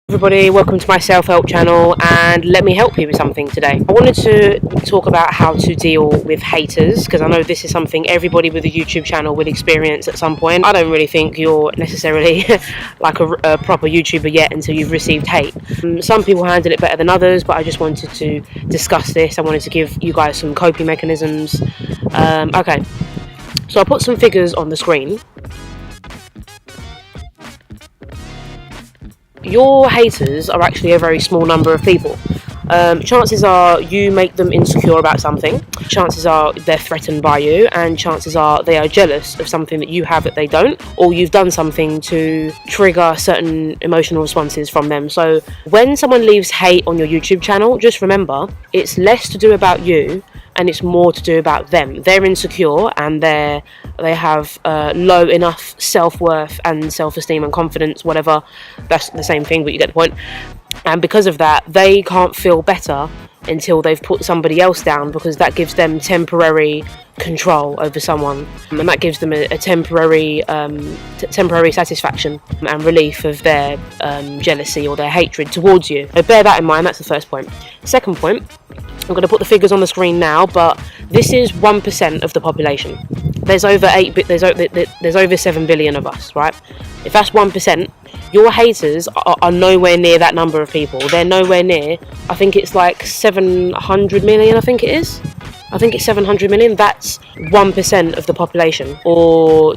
Everybody, welcome to my self-help channel, and let me help you with something today. I wanted to talk about how to deal with haters, because I know this is something everybody with a YouTube channel will experience at some point. I don't really think you're necessarily like a proper YouTuber yet until you've received hate. Some people handle it better than others, but I just wanted to discuss this. I wanted to give you guys some coping mechanisms. Okay, so I put some figures on the screen. Your haters are actually a very small number of people. Chances are you make them insecure about something. Chances are they're threatened by you, and chances are they are jealous of something that you have that they don't, or you've done something to trigger certain emotional responses from them. So when someone leaves hate on your YouTube channel, just remember it's less to do about you and it's more to do about them. They're insecure and they have low enough self-worth and self-esteem and confidence, whatever. That's the same thing, but you get the point. And because of that, they can't feel better until they've put somebody else down, because that gives them temporary control over someone, and that gives them a temporary satisfaction and relief of their jealousy or their hatred towards you. So bear that in mind. That's the first point. Second point, I'm going to put the figures on the screen now, but this is 1% of the population. There's over 7 billion of us, right? If that's 1%, your haters are nowhere near that number of people. They're nowhere near, I think it's like 700 million, I think it is. I think it's 700 million. That's 1% of the population. Or,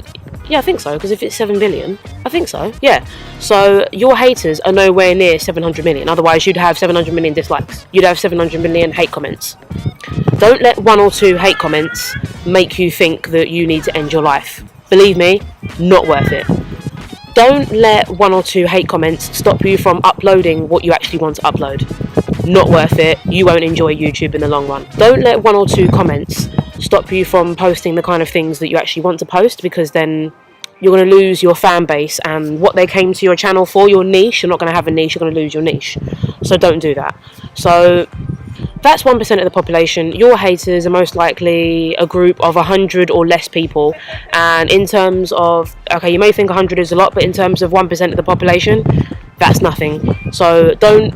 yeah, I think so, because if it's 7 billion, I think so, yeah. So your haters are nowhere near 700 million. Otherwise, you'd have 700 million dislikes. You'd have 700 million hate comments. Don't let one or two hate comments make you think that you need to end your life. Believe me, not worth it. Don't let one or two hate comments stop you from uploading what you actually want to upload. Not worth it. You won't enjoy YouTube in the long run. Don't let one or two comments stop you from posting the kind of things that you actually want to post, because then you're going to lose your fan base and what they came to your channel for, your niche. You're not going to have a niche, you're going to lose your niche. So don't do that. So that's 1% of the population. Your haters are most likely a group of 100 or less people. And in terms of, okay, you may think 100 is a lot, but in terms of 1% of the population, that's nothing. So don't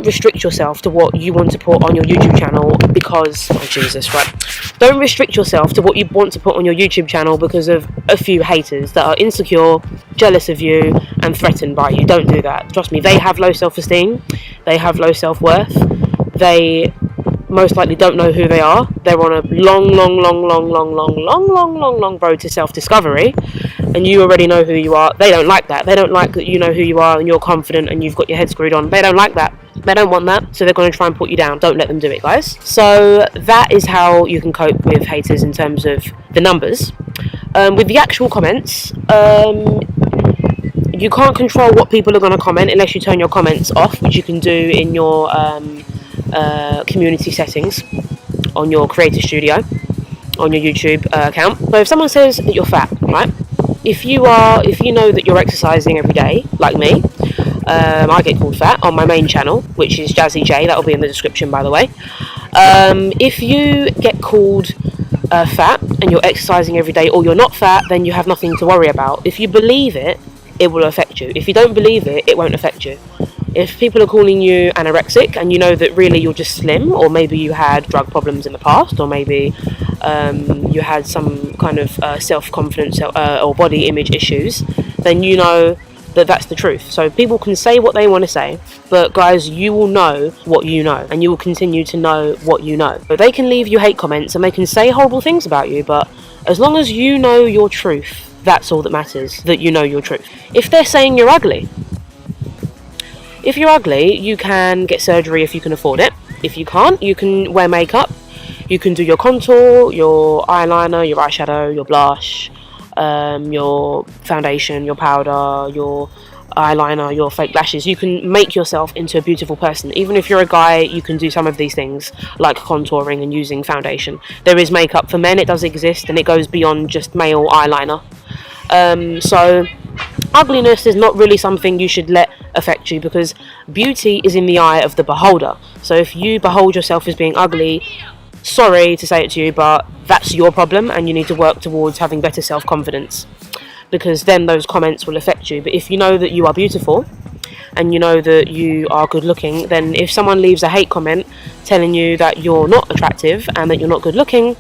restrict yourself to what you want to put on your YouTube channel because, oh Jesus, right? Don't restrict yourself to what you want to put on your YouTube channel because of a few haters that are insecure, jealous of you, and threatened by you. Don't do that. Trust me, they have low self-esteem, they have low self-worth, they most likely don't know who they are. They're on a long road to self-discovery, and you already know who you are. They don't like that. They don't like that you know who you are and you're confident and you've got your head screwed on. They don't like that. They don't want that, so they're going to try and put you down. Don't let them do it, guys. So that is how you can cope with haters in terms of the numbers. With the actual comments, you can't control what people are going to comment unless you turn your comments off, which you can do in your community settings on your creator studio on your YouTube account. So if someone says that you're fat, right? If you know that you're exercising every day, like me, I get called fat on my main channel, which is Jazzy J. That'll be in the description, by the way. If you get called fat and you're exercising every day, or you're not fat, then you have nothing to worry about. If you believe it, it will affect you. If you don't believe it, it won't affect you. If people are calling you anorexic and you know that really you're just slim, or maybe you had drug problems in the past, or maybe you had some kind of self-confidence or body image issues, then you know that that's the truth. So people can say what they want to say, but guys, you will know what you know, and you will continue to know what you know. But they can leave you hate comments and they can say horrible things about you, but as long as you know your truth, that's all that matters, that you know your truth. If they're saying you're ugly, if you're ugly, you can get surgery if you can afford it. If you can't, you can wear makeup. You can do your contour, your eyeliner, your eyeshadow, your blush, your foundation, your powder, your eyeliner, your fake lashes. You can make yourself into a beautiful person. Even if you're a guy, you can do some of these things like contouring and using foundation. There is makeup for men, it does exist, and it goes beyond just male eyeliner. So ugliness is not really something you should let affect you, because beauty is in the eye of the beholder. So if you behold yourself as being ugly, sorry to say it to you, but that's your problem, and you need to work towards having better self-confidence. because then those comments will affect you. But if you know that you are beautiful and you know that you are good looking, then if someone leaves a hate comment telling you that you're not attractive and that you're not good looking,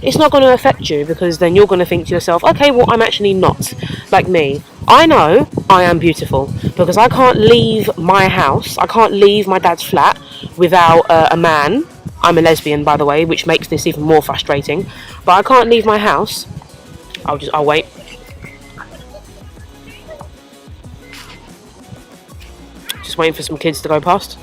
it's not going to affect you, because then you're going to think to yourself, okay, well, I'm actually not. Like me, I know I am beautiful because I can't leave my house, I can't leave my dad's flat without a man. I'm a lesbian, by the way, which makes this even more frustrating, but I can't leave my house. I'll wait. Just waiting for some kids to go past.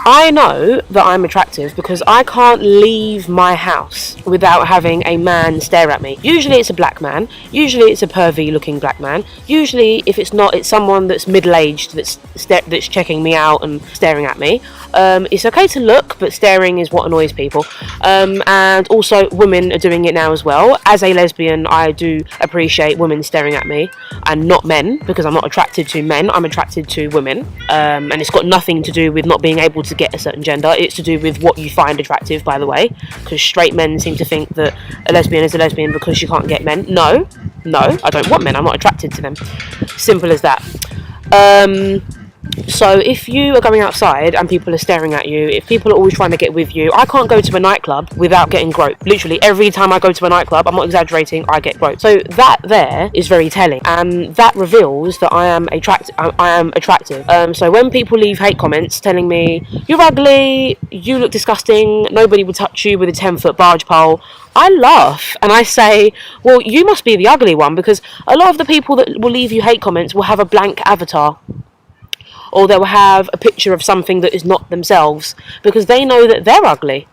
I know that I'm attractive because I can't leave my house without having a man stare at me. Usually it's a black man, usually it's a pervy looking black man, usually if it's not, it's someone that's middle-aged that's checking me out and staring at me. It's okay to look, but staring is what annoys people. And also women are doing it now as well. As a lesbian, I do appreciate women staring at me and not men, because I'm not attracted to men, I'm attracted to women. And it's got nothing to do with not being able to get a certain gender, it's to do with what you find attractive, by the way, because straight men seem to think that a lesbian is a lesbian because you can't get men. No, I don't want men, I'm not attracted to them. Simple as that. So if you are going outside and people are staring at you, if people are always trying to get with you, I can't go to a nightclub without getting groped. Literally every time I go to a nightclub, I'm not exaggerating, I get groped. So that there is very telling, and that reveals that I am attractive. So when people leave hate comments telling me you're ugly, you look disgusting, nobody would touch you with a 10-foot barge pole, I laugh and I say, well, you must be the ugly one, because a lot of the people that will leave you hate comments will have a blank avatar, or they'll have a picture of something that is not themselves, because they know that they're ugly.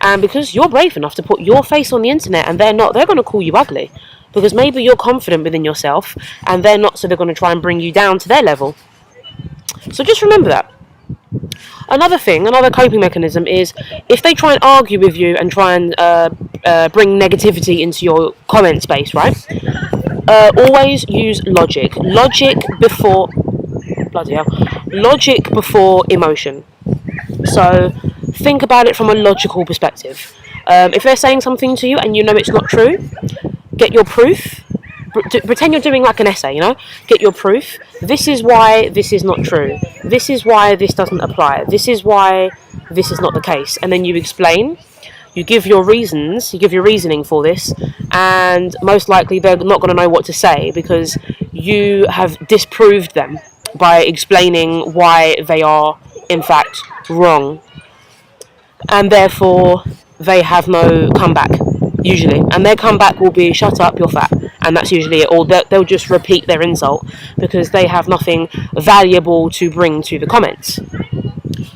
And because you're brave enough to put your face on the internet and they're not, they're going to call you ugly, because maybe you're confident within yourself and they're not, so they're going to try and bring you down to their level. So just remember that. Another coping mechanism is if they try and argue with you and try and bring negativity into your comment space, right? Always use logic. Logic before emotion. So think about it from a logical perspective. If they're saying something to you and you know it's not true, get your proof. Pretend you're doing like an essay, you know? Get your proof. This is why this is not true. This is why this doesn't apply. This is why this is not the case. And then you explain. You give your reasons, you give your reasoning for this, and most likely they're not going to know what to say, because you have disproved them by explaining why they are in fact wrong, and therefore they have no comeback usually, and their comeback will be shut up, you're fat, and that's usually it, or they'll just repeat their insult because they have nothing valuable to bring to the comments.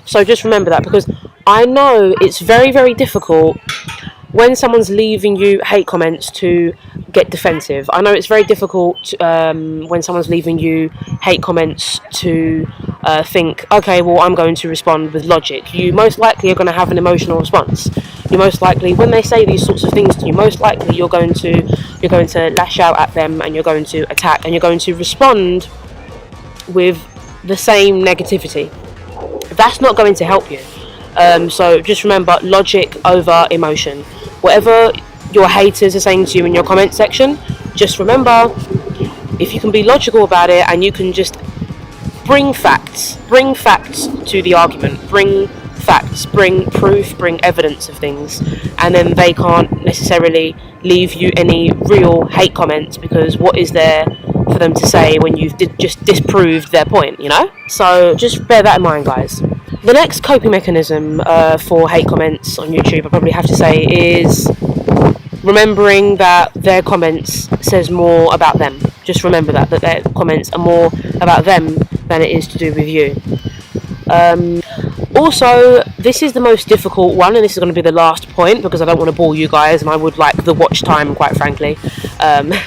So just remember that, because I know it's very, very difficult when someone's leaving you hate comments to get defensive. I know it's very difficult when someone's leaving you hate comments to think, okay, well, I'm going to respond with logic. You most likely are going to have an emotional response. You most likely, when they say these sorts of things to you, most likely you're going to lash out at them, and you're going to attack, and you're going to respond with the same negativity. That's not going to help you. So just remember, logic over emotion. Whatever your haters are saying to you in your comment section, just remember, if you can be logical about it and you can just bring facts to the argument, bring facts, bring proof, bring evidence of things, and then they can't necessarily leave you any real hate comments, because what is there for them to say when you've just disproved their point, you know? So just bear that in mind, guys. The next coping mechanism for hate comments on YouTube, I probably have to say, is remembering that their comments says more about them. Just remember that their comments are more about them than it is to do with you. Also, this is the most difficult one, and this is going to be the last point, because I don't want to bore you guys, and I would like the watch time, quite frankly.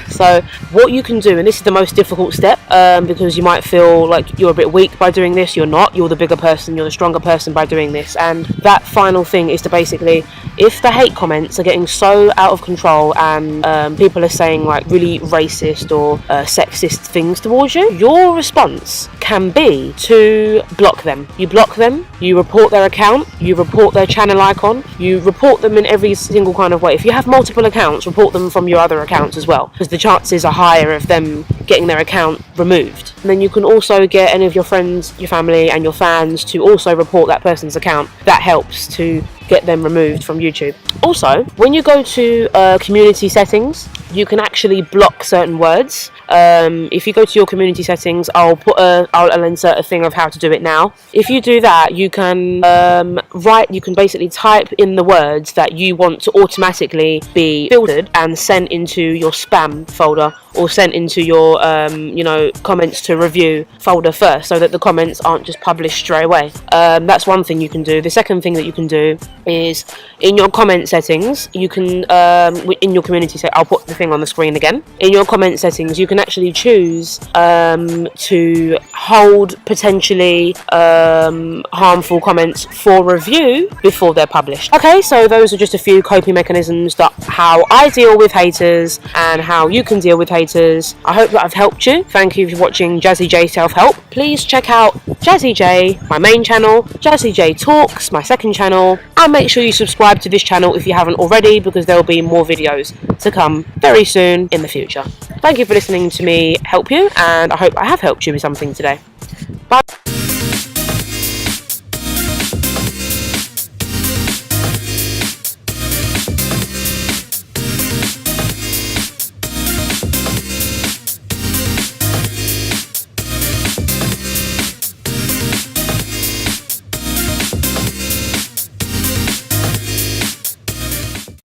So what you can do, and this is the most difficult step, because you might feel like you're a bit weak by doing this. You're not. You're the bigger person, you're the stronger person by doing this. And that final thing is to basically, if the hate comments are getting so out of control and people are saying like really racist or sexist things towards you, your response can be to block them. You block them, you report their account, account, you report their channel icon, you report them in every single kind of way. If you have multiple accounts, report them from your other accounts as well, because the chances are higher of them getting their account removed. And then you can also get any of your friends, your family and your fans to also report that person's account. That helps to get them removed from YouTube. Also, when you go to community settings, you can actually block certain words. If you go to your community settings, I'll insert a thing of how to do it now. If you do that, you can you can basically type in the words that you want to automatically be filtered and sent into your spam folder, or sent into your comments to review folder first, so that the comments aren't just published straight away. That's one thing you can do. The second thing that you can do is in your comment settings, you can in your community set, I'll put the thing on the screen again. In your comment settings, you can actually choose to hold potentially harmful comments for review before they're published. Okay, so those are just a few coping mechanisms that how I deal with haters and how you can deal with haters. I hope that I've helped you. Thank you for watching Jazzy J Self-Help. Please check out Jazzy J, my main channel, Jazzy J Talks, my second channel, and make sure you subscribe to this channel if you haven't already, because there will be more videos to come very soon in the future. Thank you for listening to me help you, and I hope I have helped you with something today. Bye.